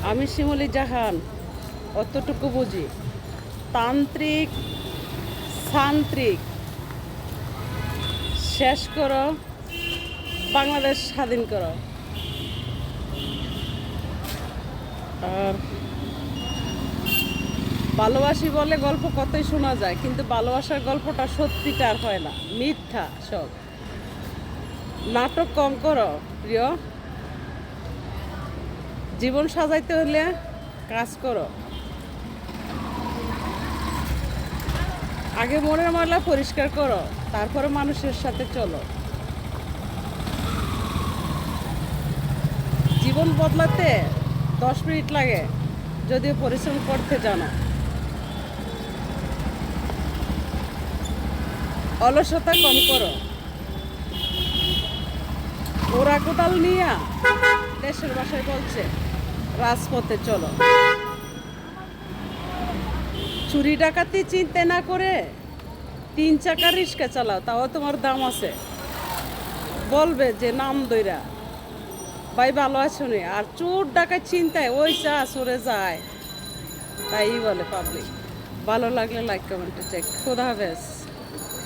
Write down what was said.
আমি শিমুলি জাহান অতটুকু বুঝি। তান্ত্রিক সান্ত্রিক শেষ করো, বাংলাদেশ স্বাধীন করো। আর ভালোবাসি বলে গল্প কতই শোনা যায়, কিন্তু ভালোবাসার গল্পটা সত্যিকার হয় না, মিথ্যা সব। নাটক কম করো প্রিয়, জীবন সাজাইতে হলে কাজ করো। আগে মনের ময়লা পরিষ্কার করো, তারপরে মানুষের সাথে চলো। জীবন বদলাতে 10 মিনিট লাগে, যদিও পরিশ্রম করতে জানো। অলসতা কম করো, ওরা কোদাল নিয়া দেশের ভাষায় বলছে রাজপথে চলো। চুরি ডাকাতি চিন্তা না করে 3 চাকার রিক্সা চালাও, তাও তোমার দাম আছে। বলবে যে নাম দইরা ভাই ভালো আছো নি, আর চোর ডাকাত চিন্তায় ওই চা সরে যায়, তাই বলে পাবলিক। ভালো লাগলে লাইক কমেন্টে চেক। খোদা হাফেজ।